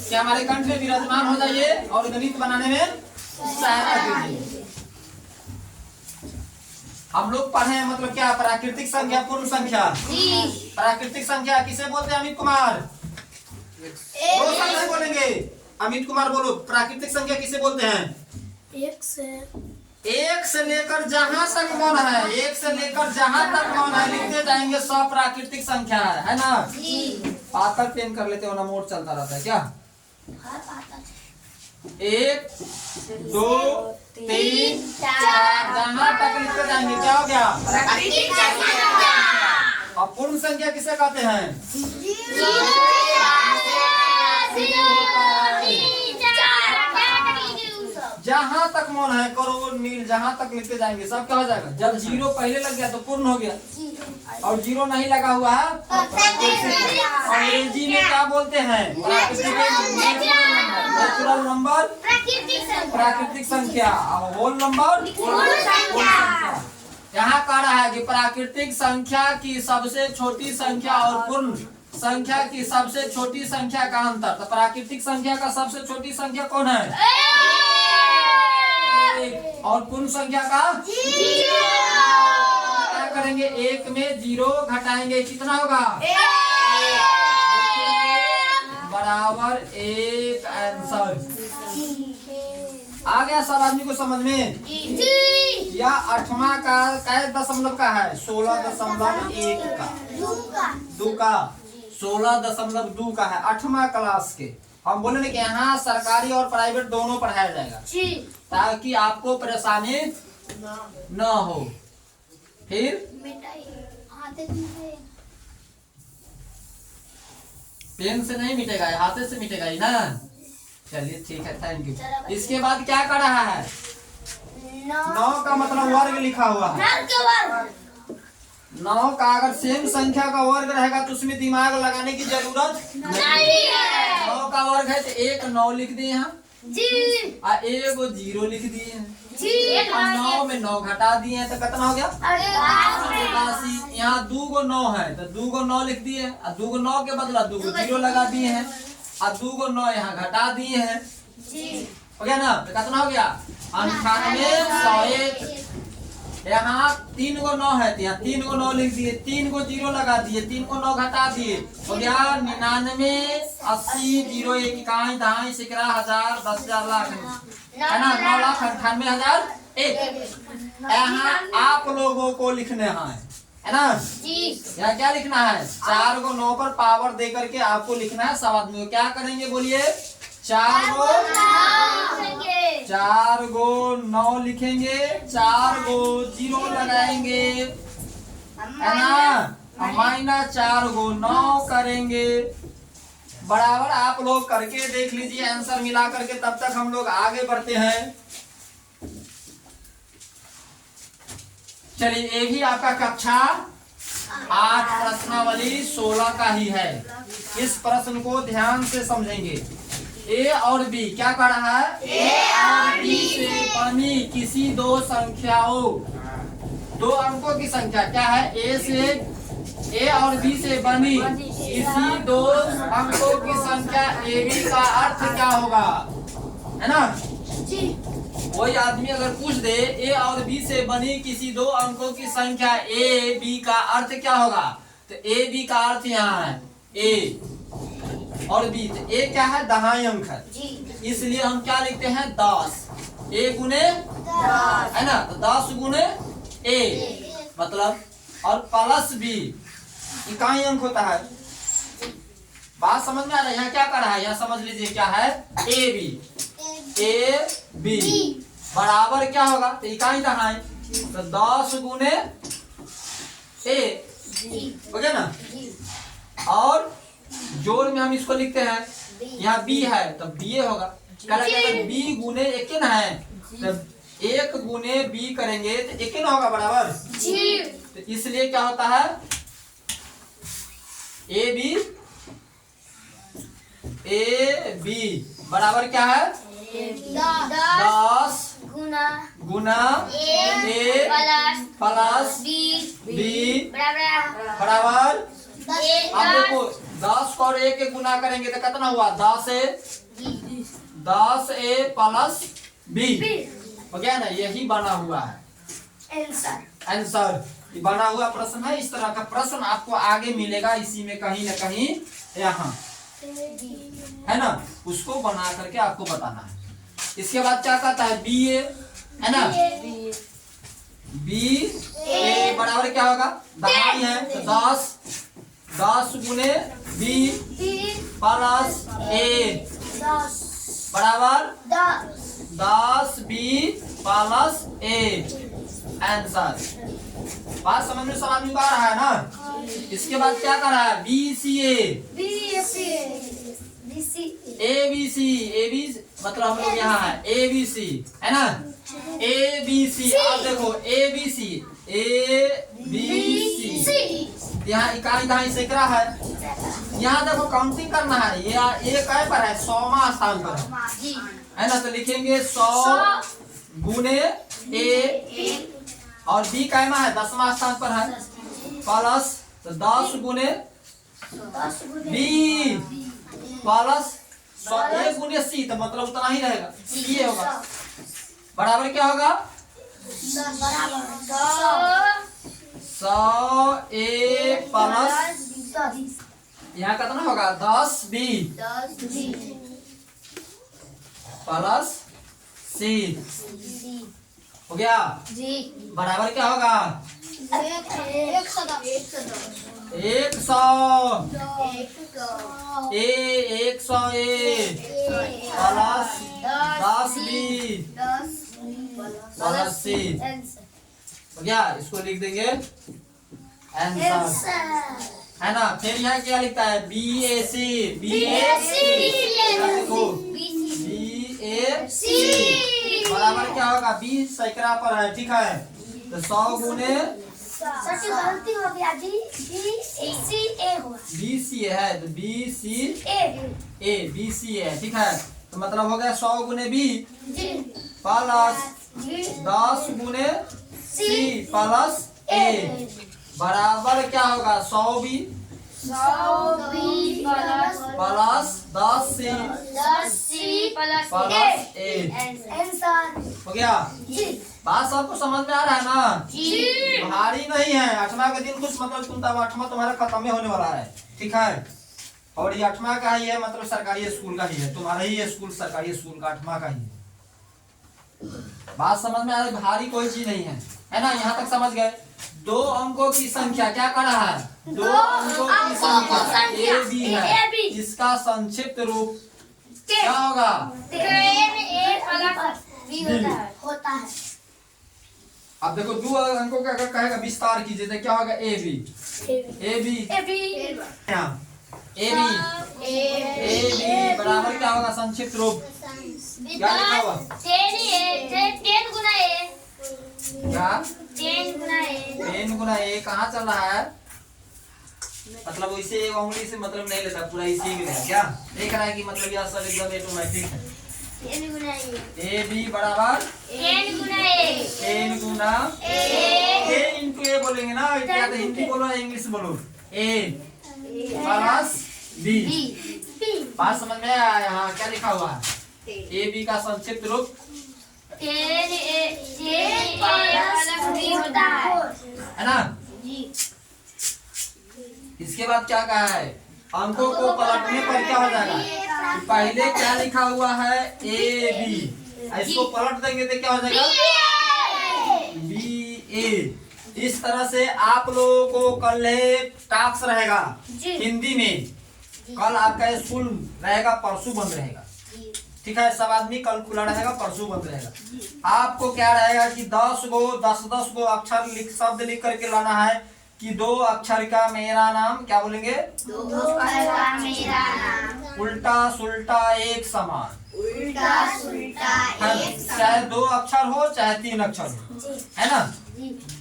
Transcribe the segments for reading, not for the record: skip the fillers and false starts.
कि हमारे कंठ में विराजमान हो जाइए और गणित बनाने में सहायता कीजिए। हम लोग पढ़े हैं मतलब क्या, प्राकृतिक संख्या, पूर्ण संख्या। प्राकृतिक संख्या किसे बोलते हैं अमित कुमार? दो संख्या बोलेंगे। अमित कुमार बोलो, प्राकृतिक संख्या किसे बोलते हैं? एक से लेकर जहां तक मन है, एक से लेकर जहां तक मन है लिखते जाएंगे, सब प्राकृतिक संख्या है ना? पातल पेन कर लेते हो ना, मोड चलता रहता है क्या? 1 2 3 4 जहां तक लिखते जाएंगे क्या हो गया? प्राकृतिक संख्या। और पूर्ण संख्या किसे कहते हैं? जहां तक मन है, करोड़ मील जहां तक लिखते जाएंगे सब क्या हो जाएगा? जब जीरो पहले लग गया तो पूर्ण हो गया, और जीरो नहीं लगा हुआ है अंग्रेजी में क्या बोलते हैं? नेचुरल नंबर, प्राकृतिक संख्या, और होल नंबर पूर्ण संख्या। यहाँ कह रहा है कि प्राकृतिक संख्या की सबसे छोटी संख्या और पूर्ण संख्या की सबसे छोटी संख्या का अंतर। तो प्राकृतिक संख्या का सबसे छोटी संख्या कौन है? और पूर्ण संख्या का क्या करेंगे? 1 में 0 घटाएंगे, कितना होगा? बराबर 1 आंसर। आ गया सब आदमी को समझ में? या 8वां का कै दशमलव का है? 16.1 का, 2 का 16.2 का है, 8वां क्लास के। हम बोले ना कि यहाँ सरकारी और प्राइवेट दोनों पढ़ाया जाएगा ताकि आपको परेशानी न हो। फिर पेन से नहीं मिटेगा, हाथे से मिटेगा ही ना। चलिए ठीक है, थैंक यू। इसके बाद क्या कर रहा है? 9 का मतलब वर्ग लिखा हुआ है। 9 का अगर सेम संख्या का वर्ग रहेगा तो उसमें दिमाग लगाने की जरूरत नहीं है। 9 का वर्ग है तो 1 9 लिख दिए यहाँ, और 1 0 लिख दिए हैं, और 9 में 9 घटा दिए हैं तो कितना हो गया? 88। यहाँ 2 को 9 है तो 2 को 9 लिख दिए, और 2 को 9 के बदला 2 को 0 लगा दिए हैं, और 2 को 9 यहाँ घटा दिए हैं, हो गया ना? तो कितना हो गया? 98 101। यहाँ 3 को 9 है तो यहाँ 3 को 9 लिख दिए, 3 को 0 लगा दिए, 3 को 9 घटा दिए, हो गया 99 80 0 1 इकाई दहाई सैकड़ा हजार 10,000 लाख है ना? 9,98,000 1। यहाँ आप लोगों को लिखने हैं, है ना? यहाँ क्या लिखना है? 4 को 9 पर पावर दे करके आपको लिखना है। सब आदमी को क्या करेंगे बोलिए? 4 को 9 लिखेंगे, 4 को 0 लगाएंगे, है ना? -4 को 9 करेंगे। बराबर आप लोग करके देख लीजिए आंसर मिला करके, तब तक हम लोग आगे बढ़ते हैं। चलिए, ये भी आपका कक्षा 8 प्रश्नावली 16 का ही है। इस प्रश्न को ध्यान से समझेंगे। ए और बी क्या कर रहा है? ए और बी से बनी किसी दो संख्याओं, 2 अंकों की संख्या क्या है? ए और बी से बनी किसी 2 अंकों की संख्या ए बी का अर्थ क्या होगा? है ना? कोई आदमी अगर पूछ दे ए और बी से बनी किसी 2 अंकों की संख्या ए बी का अर्थ क्या होगा, तो ए बी का अर्थ यहाँ है ए और बी। तो ए क्या है? दहाई अंक है, इसलिए हम क्या लिखते हैं? 10। ए गुने 10 है ना? तो 10 गुने ए मतलब, और प्लस बी इकाई अंक होता है। बात समझ में आ रहा है? यहाँ क्या कर रहा है? यहाँ समझ लीजिए क्या है? ए बी बराबर क्या होगा? तो इकाई दहाई, तो 10 गुने ए, हो गया ना? और जोड़ में हम इसको लिखते हैं, यहाँ बी है तो बी होगा। अगर बी गुने 1 ना है तो 1 गुने बी करेंगे तो 1 ना होगा बराबर। तो इसलिए क्या होता है? ए बी बराबर क्या है? 10 गुना ए प्लस बी बराबर। अब देखो 10 को और 1 गुना करेंगे तो कितना हुआ 10a प्लस b हो गया ना। यही बना हुआ है आंसर। ये बना हुआ प्रश्न है। इस तरह का प्रश्न आपको आगे मिलेगा इसी में कहीं ना कहीं यहाँ है ना, उसको बना करके आपको बताना है। इसके बाद क्या कहता है बी ए है ना, बी ए बराबर क्या होगा दहाई है तो 10 गुने बी प्लस ए बराबर 10 बी प्लस ए आंसर। बात समझ में सब आदमी को आ रहा है ना। इसके बाद क्या कर रहा है B C A B C मतलब हम लोग यहाँ है ए बी सी है ना, ए बी सी। आप देखो ए बी सी यहाँ इकाई दहाई सैकड़ा है। यहाँ देखो काउंटिंग करना है। ये काय पर है 100वां स्थान पर है ना, तो लिखेंगे 100 गुने ए और बी कायमा है 10वां स्थान पर है प्लस तो 10 गुने बी प्लस 100 गुने सी तो मतलब उतना ही रहेगा ये होगा बराबर क्या होगा 100 ए प्लस यहाँ कितना होगा 10 बी प्लस सी हो गया बराबर क्या होगा 100 ए 100 ए प्लस 10 बी प्लस सी हो गया। इसको लिख देंगे आंसर है ना। फिर यहाँ क्या लिखता है बी ए सी बराबर क्या होगा 20 सैकड़ा पर है ठीक है तो 100 गुने गलती हो गया बी सी है तो बी सी है ठीक है तो मतलब हो गया 100 गुने बी प्लस 10 गुने सी प्लस ए बराबर क्या होगा 100 बी प्लस 10 सी प्लस ए हो गया। बात सबको समझ में आ रहा है ना। भारी नहीं है। 8वां का दिन कुछ मतलब तुम 8वां तुम्हारा खत्म ही होने वाला है ठीक है। और ये 8वां का ही है मतलब सरकारी स्कूल का ही है, तुम्हारा ही स्कूल सरकारी स्कूल का 8वां का ही है। बात समझ में आ रही, भारी कोई चीज नहीं है ना। यहाँ तक समझ गए। 2 अंकों की संख्या क्या कर रहा है 2 अंकों की संख्या ए बी है। इसका संक्षिप्त रूप क्या होगा होता है। अब देखो 2 अंकों का अगर कहेगा विस्तार कीजिए तो क्या होगा ए बी बराबर क्या होगा संक्षिप्त रूप क्या लिखा हुआ 10 गुना ए क्या 10 गुना ए कहाँ चल रहा है मतलब वैसे एक उंगली से मतलब नहीं लेता पूरा इसी में है क्या देख रहा है कि मतलब यह सब एकदम ऑटोमेटिक है। ए बी बराबर 10 गुना ए इंटू ए बोलेंगे ना क्या तो हिंदी बोलो इंग्लिश बोलो ए प्लस बी। बात समझ में आया यहाँ क्या लिखा हुआ है ए बी का संक्षिप्त रूप है ना। इसके बाद क्या कहा है अंकों को पलटने पर क्या हो जाएगा कि पहले क्या लिखा हुआ है ए बी इसको पलट देंगे तो क्या हो जाएगा बी ए। इस तरह से आप लोगों को कल टास्क रहेगा हिंदी में। कल आपका स्कूल रहेगा परसों बंद रहेगा ठीक है। सब आदमी कल खुला रहेगा परसों बंद रहेगा। आपको क्या रहेगा कि 10 गो अक्षर शब्द लिख करके लाना है कि 2 अक्षर का मेरा नाम क्या बोलेंगे उल्टा सुल्टा एक समान चाहे 2 अक्षर हो चाहे 3 अक्षर हो है ना।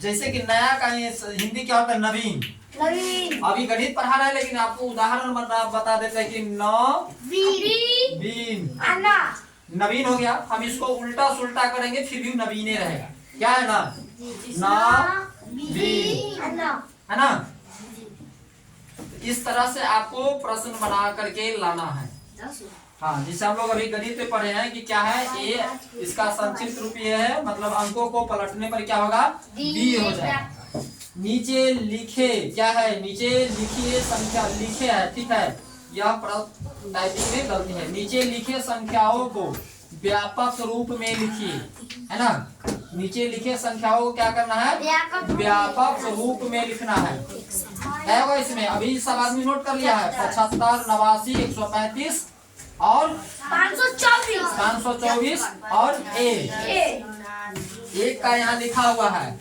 जैसे कि नया का हिंदी क्या होता है नवीन। अभी गणित पढ़ा रहा है लेकिन आपको उदाहरण बता देते हैं कि नवीन हो गया। हम इसको उल्टा सुल्टा करेंगे फिर भी नवीने रहेगा क्या है ना है ना। इस तरह से आपको प्रश्न बना करके लाना है। हाँ, जिसे हम लोग अभी गणित में पढ़े हैं कि क्या है ए, इसका संक्षिप्त रूप ये है, मतलब अंकों को पलटने पर क्या होगा, बी हो जाएगा। नीचे लिखे क्या है, नीचे लिखिए संख्या लिखे है, ठीक है, यह टाइपिंग में गलती है। नीचे लिखे संख्याओं को व्यापक रूप में लिखिए, है ना। नीचे लिखे संख्याओं को क्या करना है, व्यापक रूप में लिखना है वो इसमें। अभी सब आदमी नोट कर लिया है, 75, 89, 135 और 524 और एक का यहाँ लिखा हुआ है।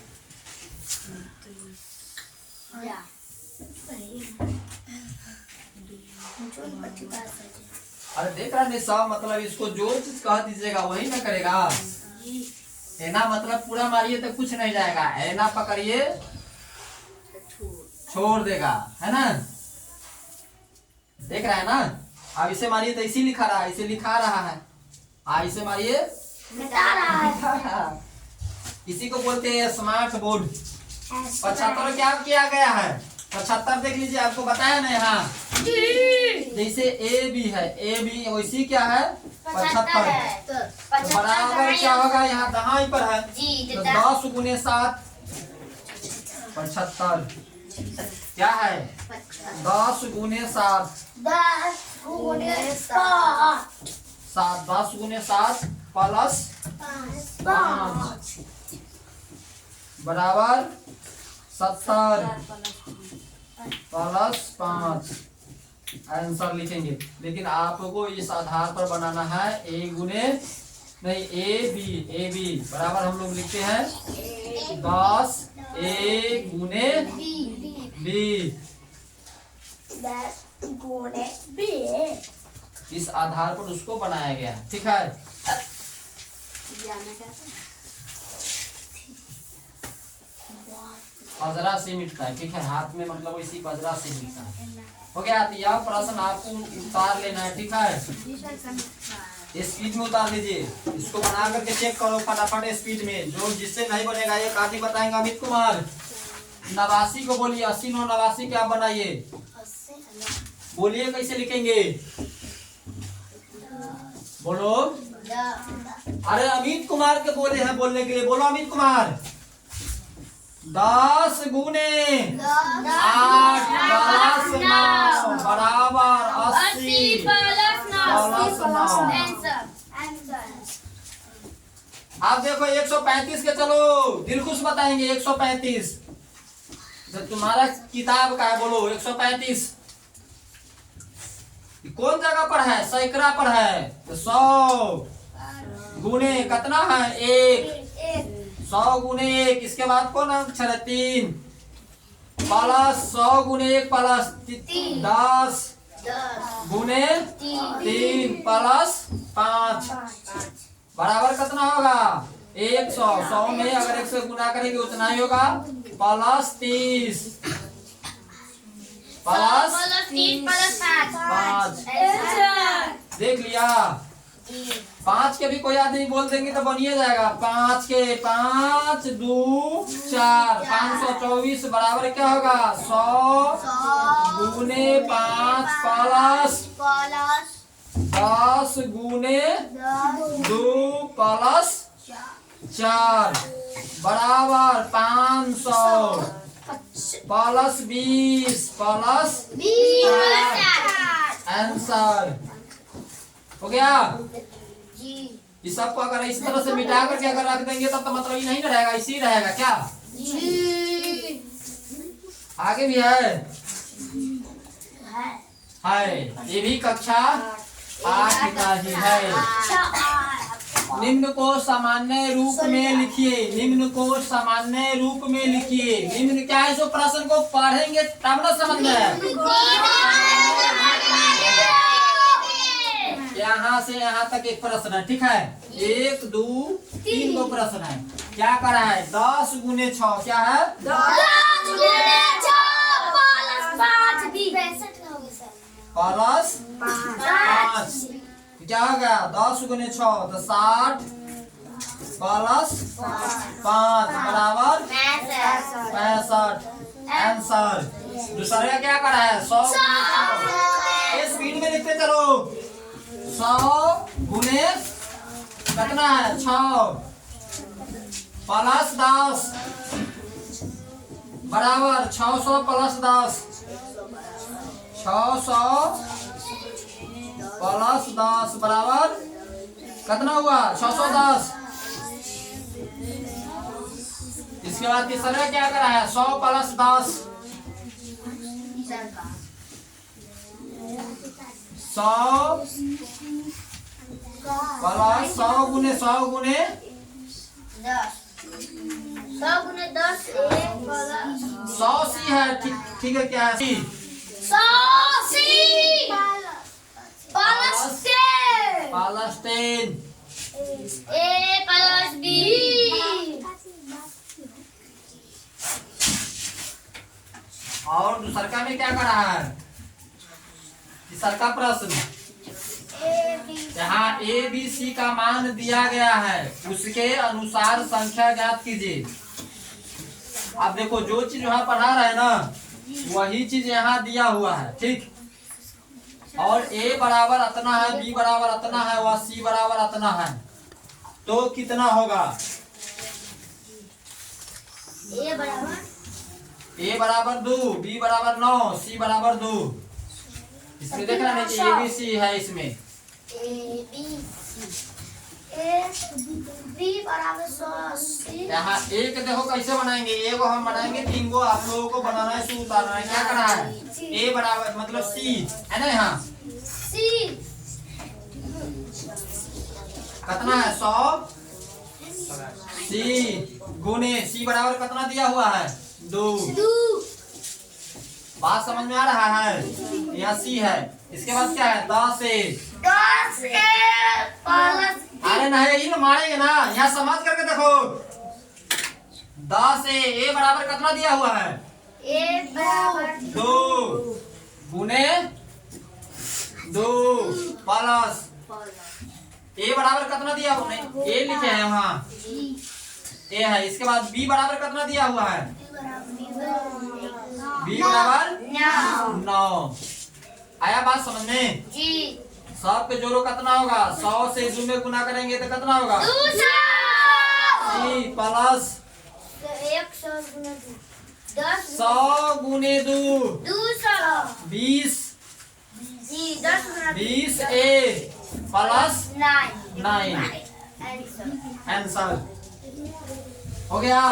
अरे देख रहा नहीं सब, मतलब इसको जो चीज कह दीजिएगा वही ना करेगा। एना मतलब पूरा मारिए तो कुछ नहीं जाएगा, एना पकड़िए छोड़ देगा, है ना। देख रहा है ना। अब इसे मारिए तो इसी लिखा रहा है, इसे लिखा रहा है। इसे मारिए मिटा रहा है। इसी को बोलते हैं स्मार्ट बोर्ड। 75 क्या किया गया है, 75 देख लीजिए, आपको बताया ना यहाँ जैसे ए बी है, ए बी वैसी क्या है 75, तो बराबर क्या होगा, यहाँ दहाई पर है तो 10 गुने 7 75 क्या है 10 गुने 7 10 गुने 7 प्लस 5 बराबर 70 प्लस 5 आंसर लिखेंगे। लेकिन आपको इस आधार पर बनाना है ए गुने नहीं ए बी बराबर हम लोग लिखते हैं 10 ए गुने बी इस आधार पर उसको बनाया गया, ठीक है। पजरा से मिटता है, ठीक है, हाथ में मतलब इसी पजरा से मिटता है। हो गया, तो यह प्रश्न आपको उतार लेना है, ठीक है। स्पीड में उतार लीजिए, इसको बना करके चेक करो फटाफट स्पीड में। जो जिससे नहीं बनेगा ये काटी बताएंगे अमित कुमार। 89 को बोलिए, 80 9 89 क्या बनाइए, बोलिए कैसे लिखेंगे, बोलो। अरे अमित कुमार के बोले हैं बोलने के लिए, बोलो अमित कुमार। 10 गुने 8 प्लस 9 बराबर 80 प्लस 9। आप देखो 135 के, चलो दिलखुश बताएंगे 135। जब तुम्हारा किताब का है बोलो 135 कौन जगह पर है, सैकड़ा पर है, तो 100 गुने कितना है 1, 100 गुने 1, इसके बाद कौन अक्षर है 3 प्लस 100 गुने 1 प्लस 10 गुने 3 प्लस 5 बराबर कितना होगा 100। 100 में अगर 1 से गुना करेंगे उतना ही होगा प्लस 30 प्लस 5। देख लिया। 5 के भी कोई आदमी बोल देंगे तो बनिए जाएगा। 5 के 5 2 4 524 बराबर क्या होगा 100 गुने 5 प्लस 10 गुने 2 प्लस 4 बराबर 500 प्लस 20 प्लस आंसर हो गया। इस सबको अगर इस तरह से मिटा करके अगर रख देंगे तब तो मतलब ये नहीं रहेगा, इसी रहेगा क्या। आगे भी है ये भी कक्षा 8 का ही है। निम्न को सामान्य रूप में लिखिए, निम्न को सामान्य रूप में लिखिए। निम्न क्या है, जो प्रश्न को पढ़ेंगे तब ना समझ में। यहाँ से यहाँ तक एक प्रश्न है, ठीक है। 1 2 3 को प्रश्न है। क्या करा है 10 गुने 6 क्या है 10 गुने 6 प्लस 5 क्या हो गया 10 गुने 6 तो 60 प्लस 5 बराबर 65 आंसर दूसरे का क्या करा है 100 ये स्पीड में लिखते चलो 100 गुने कितना है 6 प्लस 10 बराबर 600 प्लस 10 600 प्लस 10 बराबर कितना हुआ 610। इसके बाद तीसरा क्या करा है 100 प्लस 10 100 प्लस 100 गुने 100 गुने 100 गुने 10 100 सी है ठीक है क्या है सी 100 सी प्लस 10 प्लस 10 ए प्लस बी और दूसरा में क्या करा है तीसरा प्रश्न यहाँ ए बी सी का मान दिया गया है उसके अनुसार संख्या ज्ञात कीजिए। अब देखो जो चीज वहाँ पढ़ा रहे ना वही चीज यहाँ दिया हुआ है ठीक। और ए बराबर अतना है बी बराबर अतना है व सी बराबर अतना है तो कितना होगा ए बराबर 2 बी बराबर 9 सी बराबर 2। इसमें देखना नहीं ए बी सी है इसमें यहाँ एक देखो कैसे बनाएंगे एक हम बनाएंगे 3 गो आप लोगों को बनाना है सू उतारना है क्या करना है ए बराबर मतलब सी है ना यहाँ सी कितना है 100 सी गुने सी बराबर कितना दिया हुआ है 2। बात समझ में आ रहा है यहाँ सी है। इसके बाद क्या है 10 ए प्लस अरे नहीं यही ना मारेंगे ना यहाँ समझ करके देखो 10 ए बराबर कितना दिया हुआ है ए बराबर 2 गुने 2 प्लस ए बराबर कितना दिया हुआ है ए लिखे हैं वहाँ ए है। इसके बाद बी बराबर कितना दिया हुआ है बी बराबर 9। आया बात समझ में जी सब पे जोड़ो कितना होगा 100 से 2 में गुना करेंगे तो कितना होगा 200 सी प्लस 100 गुने 2 20 20 ए प्लस 9 आंसर हो गया।